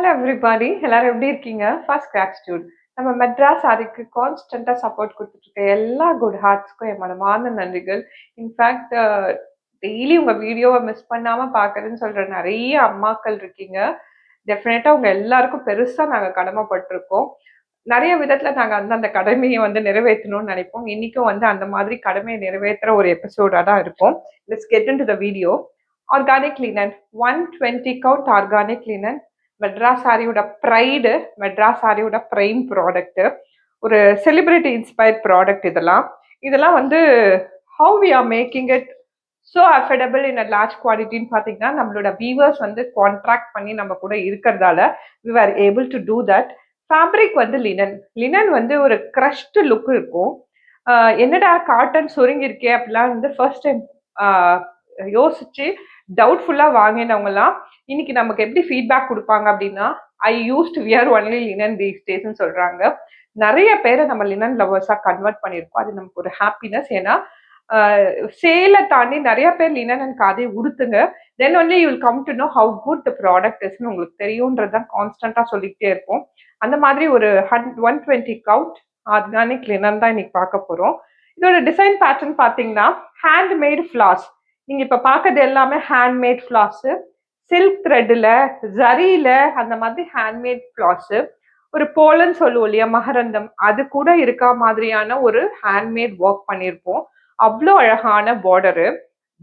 Hello everybody எல்லாரும் எப்படி இருக்கீங்க? First gratitude. நம்ம மெட்ராஸ் சாரிக்கு கான்ஸ்டன்டா சப்போர்ட் கொடுத்துட்டு இருக்க எல்லா குட் ஹார்ட்ஸ்க்கும் என் மனமார்ந்த நன்றிகள். இன்ஃபேக்ட் டெய்லி உங்க வீடியோவை மிஸ் பண்ணாம பார்க்கறேன்னு சொல்ற நிறைய அம்மாக்கள் இருக்கீங்க. டெஃபினட்டா உங்க எல்லாருக்கும் பெருசா நாங்க கடமைப்பட்டிருக்கோம். நிறைய விதத்துல நாங்க வந்து அந்த கடமையை வந்து நிறைவேற்றணும்னு நினைப்போம். இன்னைக்கும் வந்து அந்த மாதிரி கடமையை நிறைவேற்றுற ஒரு எபிசோடா தான் இருக்கும். Let's get into the video. Organic linen 120 count organic linen Madras சாரியோட ப்ரைடு, மெட்ராஸ் சாரியோட ப்ரைம் ப்ராடக்ட், ஒரு செலிபிரிட்டி இன்ஸ்பயர்ட் ப்ராடக்ட். இதெல்லாம் வந்து how we are making it so affordable in a large குவாலிட்டின்னு பார்த்தீங்கன்னா நம்மளோட வீவர்ஸ் வந்து கான்ட்ராக்ட் பண்ணி நம்ம கூட இருக்கிறதால we are able to do that. Fabric வந்து லினன் வந்து ஒரு க்ரஷ்டு லுக் இருக்கும். என்னடா காட்டன் சுருங்கிருக்கே அப்படிலாம் வந்து ஃபர்ஸ்ட் டைம் யோசிச்சு டவுட்ஃபுல்லாக வாங்கினவங்கலாம் இன்னைக்கு நமக்கு எப்படி ஃபீட்பேக் கொடுப்பாங்க அப்படின்னா, I used wear only linen these டேஸ்ன்னு சொல்றாங்க. நிறைய பேரை நம்ம லினன் லவர்ஸாக கன்வெர்ட் பண்ணியிருக்கோம். அது நமக்கு ஒரு ஹாப்பினஸ். ஏன்னா சேலை தாண்டி நிறைய பேர் லினன் அண்ட் காதை உடுத்துங்க. Then only you will come to know how good the product இஸ்ன்னு உங்களுக்கு தெரியுன்றதான் கான்ஸ்டன்டா சொல்லிக்கிட்டே இருப்போம். அந்த மாதிரி ஒரு 120 கவுண்ட் ஆர்கானிக் லினன் தான் இன்னைக்கு பார்க்க போறோம். இதோட டிசைன் பேட்டர்ன் பார்த்தீங்கன்னா ஹேண்ட்மேட் ஃபிளாஸ். நீங்க இப்ப பார்க்கறது எல்லாமே ஹேண்ட்மேட் ஃபிளாஸ். சில்க் த்ரெட்ல, ஜரியில அந்த மாதிரி ஹேண்ட்மேட் ஃபிளாஸ். ஒரு போலன்னு சொல்லுவோம் இல்லையா, மகரந்தம், அது கூட இருக்க மாதிரியான ஒரு ஹேண்ட்மேட் ஒர்க் பண்ணியிருப்போம். அவ்வளோ அழகான பார்டரு.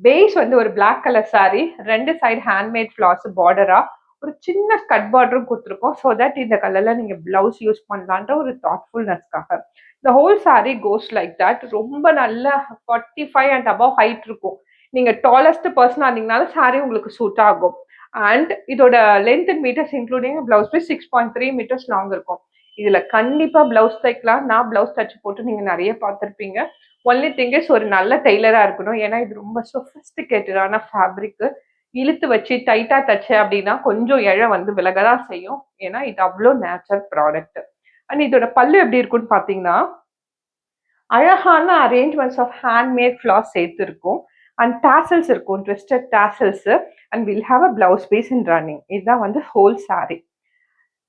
பேஸ் வந்து ஒரு பிளாக் கலர் சாரி, ரெண்டு சைடு ஹேண்ட்மேட் ஃபிளாஸ் பார்டரா ஒரு சின்ன கட் பார்டரும் கொடுத்துருக்கோம். ஸோ தட் இந்த கலர்ல நீங்க பிளவுஸ் யூஸ் பண்ணலான்ற ஒரு தாட்ஃபுல்னஸ்க்காக. இந்த whole sorry cos like that. ரொம்ப நல்ல 45 அண்ட் அபவ் ஹைட் இருக்கும். நீங்க டாலஸ்ட் பர்சனா இருந்தீங்கனாலும் சாரி உங்களுக்கு சூட் ஆகும். அண்ட் இதோட length in metres including blouse piece 6.3 metres long இருக்கும். இதுல கண்டிப்பா பிளவுஸ் தைக்கலாம். நான் பிளவுஸ் தச்சு போட்டு நீங்க நிறைய பார்த்துருப்பீங்க. ஒன்லி திங் இஸ் ஒரு நல்ல டெய்லரா இருக்கணும். ஏன்னா இது ரொம்ப சொஃபிஸ்டிகேட்டடான ஃபேப்ரிக். இழுத்து வச்சு டைட்டா தச்சு அப்படின்னா கொஞ்சம் இழை வந்து விலகதான் செய்யும். ஏன்னா இது அவ்வளோ நேச்சுரல் ப்ராடக்ட். அண்ட் இதோட பல்லு எப்படி இருக்குன்னு பாத்தீங்கன்னா அழகான அரேஞ்ச்மெண்ட்ஸ் ஆஃப் ஹேண்ட்மேட் ஃபிளாஸ் சேர்த்து இருக்கும். அண்ட் டாசல்ஸ் இருக்கும், twisted tassels. And will have a blouse piece in running. இதுதான் வந்து ஹோல் சாரி.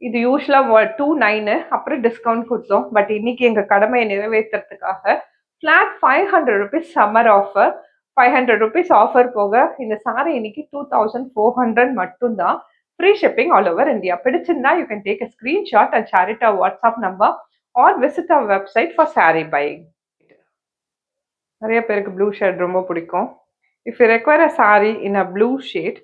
இது யூஸ்வலா 2.9, அப்புறம் டிஸ்கவுண்ட் கொடுத்தோம். பட் இன்னைக்கு எங்க கடமையை நிறைவேற்றுறதுக்காக flat 500 rupees summer offer. 500 rupees offer போக இந்த சாரி இன்னைக்கு 2400 மட்டும்தான். Free shipping all over India. பிடிச்சிருந்தா you can take a screenshot and share it our WhatsApp number or visit our website for sari buying. நிறைய பேருக்கு ப்ளூ ஷேட் ரொம்ப பிடிக்கும். If you require a sari in a blue shade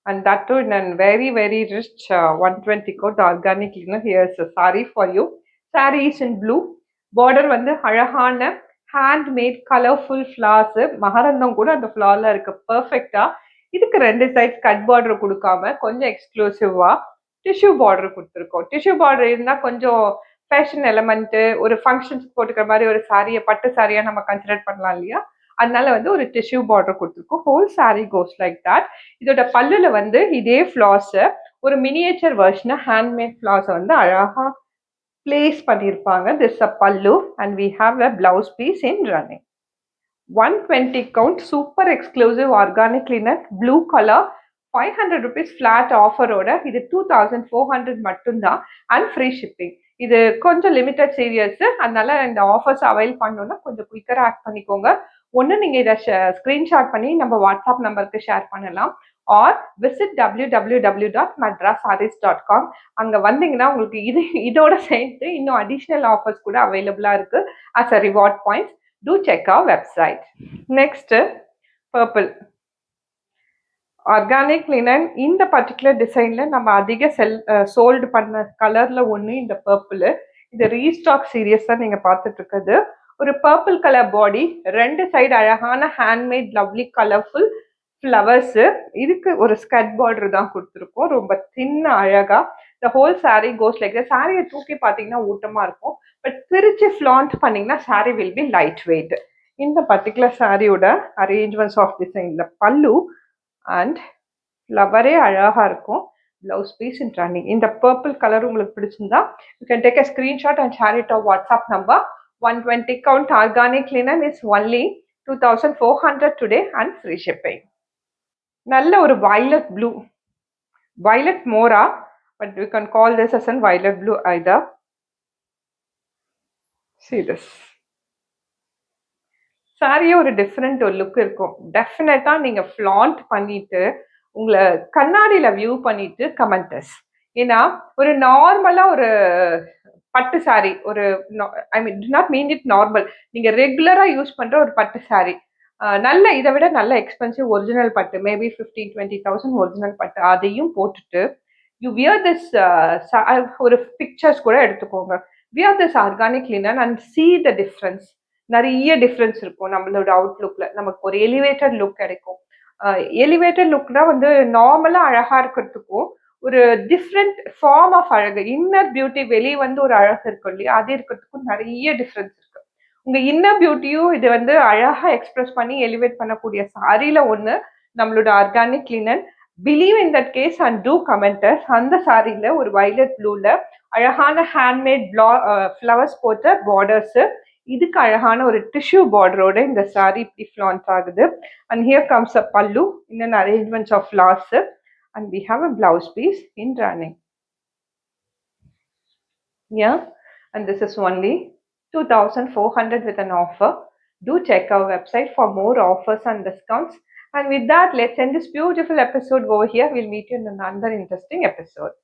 and that too in a very very rich 120 coat organic linen, here's a saree for you. Saree is in blue. Border வந்து அழகான handmade colorful flowers. மகரந்தம் கூட அந்த ஃப்ளார்ல இருக்கு பெர்ஃபெக்டா. இதுக்கு ரெண்டு side cut border கொடுக்காம கொஞ்சம் எக்ஸ்க்ளூசிவா டிஷ்யூ பார்டர் கொடுத்துருக்கோம். டிஷ்யூ பார்டர் இருந்தா கொஞ்சம் ஃபேஷன் எலமெண்ட், ஒரு ஃபங்க்ஷன்ஸ்க்கு போட்டுக்கிற மாதிரி ஒரு சாரியை பட்டு சாரியா நம்ம கன்சிடர் பண்ணலாம் இல்லையா, அதனால வந்து ஒரு டிஷ்யூ பார்டர் கொடுத்துருக்கோம். Whole sorry cos like that. இதோட பல்லுல வந்து இதே ஃபிளாஸ் ஒரு மினியேச்சர் வெர்ஷன் ஹேண்ட்மேட் ஃபிளாஸ் வந்து அழகா பிளேஸ் பண்ணியிருப்பாங்க. This a pallu and we have a blouse piece in running. 120 count super exclusive organic linen blue colour. 500 rupees flat ஆஃபரோட இது 2400 மட்டும்தான் அண்ட் ஃப்ரீ ஷிப்பிங். இது கொஞ்சம் லிமிடெட் சீரியஸ், அதனால இந்த ஆஃபர்ஸ் அவைல் பண்ணணும்னா கொஞ்சம் குயிக்கரா ஆக்ட் பண்ணிக்கோங்க. ஒன்று நீங்கள் இதை ஸ்க்ரீன்ஷாட் பண்ணி நம்ம வாட்ஸ்அப் நம்பருக்கு ஷேர் பண்ணலாம். R visit www.madrasarees.com. அங்கே வந்தீங்கன்னா உங்களுக்கு இதோட சேர்த்து இன்னும் அடிஷ்னல் ஆஃபர்ஸ் கூட அவைலபிளாக இருக்கு as a reward points. Do check our website. Next, purple. Organic linen இந்த பர்டிகுலர் டிசைன்ல நம்ம அதிக சோல்டு பண்ண கலர்ல ஒன்று இந்த பர்பிள். இது ரீஸ்டாக் சீரியஸ் தான் நீங்க பார்த்துட்டு இருக்கிறது. ஒரு பர்பிள் கலர் பாடி, ரெண்டு சைடு அழகான ஹேண்ட்மேட் லவ்லி கலர்ஃபுல் ஃப்ளவர்ஸ். இதுக்கு ஒரு ஸ்கட் பார்டர் தான் கொடுத்துருக்கோம், ரொம்ப தின்ன அழகா. இந்த ஹோல் சாரி கோஸ் லைக் சாரியை தூக்கி பார்த்தீங்கன்னா ஊட்டமா இருக்கும். பட் பிரிச்சு ஃபிளாண்ட் பண்ணீங்கன்னா sari will be light weight. இந்த பர்டிகுலர் சாரியோட அரேஞ்ச்மெண்ட்ஸ் ஆஃப் டிசைன்ல பல்லு அண்ட் ஃப்ளவரே அழகா இருக்கும். Blouse piece in running. இந்த பர்பிள் கலர் உங்களுக்கு பிடிச்சிருந்தா you can take a screenshot and share it our WhatsApp number. 120 count organic linen is only 2400 today and free shipping. நல்ல ஒரு violet blue, violet mora, but we can call this as an violet blue either. See this. சாரியே ஒரு different ஒரு look இருக்கும். டெஃபினட்டா நீங்க flaunt பண்ணிட்டு, உங்கள கண்ணாடில view பண்ணிட்டு கமெண்டஸ். ஏன்னா, ஒரு நார்மலா ஒரு பட்டு சாரி, ஒரு I mean do not mean it normal. நீங்க ரெகுலரா யூஸ் பண்ற ஒரு பட்டு சாரி. நல்ல இத விட நல்ல எக்ஸ்பென்சிவ் ஒரிஜினல் பட்டு, மேபி 15, 20,000 ஒரிஜினல் பட்டு அதையும் போட்டுட்டு, யூ வியர் திஸ் ஒரு பிக்சர்ஸ் கூட எடுத்துக்கோங்க. Wear this organic linen and see the difference. நெறைய டிஃபரன்ஸ் இருக்கும் நம்மளோட அவுட்லுக்ல. நமக்கு ஒரு எலிவேட்டட் லுக் கிடைக்கும். எலிவேட்டட் லுக்னா வந்து நார்மலா அழகா இருக்கிறதுக்கும், ஒரு டிஃப்ரெண்ட் ஃபார்ம் ஆஃப் அழகு, இன்னர் பியூட்டி வெளிய வந்து ஒரு அழகு இருக்கும் இல்லையா? அது இருக்கிறதுக்கும் நெறைய டிஃபரன்ஸ் இருக்கு. உங்க இன்னர் பியூட்டியும் இது வந்து அழகா எக்ஸ்பிரஸ் பண்ணி எலிவேட் பண்ணக்கூடிய சாரில ஒண்ணு நம்மளோட organic linen. Believe in that case and do comments. அந்த சாரில ஒரு வயலட் ப்ளூல அழகான ஹேண்ட்மேட் ஃப்ளவர்ஸ் போட்ட பார்டர்ஸ், இதுக்கு அழகான ஒரு டிஷ்யூ பார்டரோட இந்த சாரி இப்படி ஃபிளான்ட் ஆகுது. And here comes a pallu in an arrangements of flowers, and we have a blouse piece in running. Yeah, and this is only 2,400 with an offer. Do check our website for more offers and discounts. And with that, let's end this beautiful episode over here. We'll meet you in another interesting episode.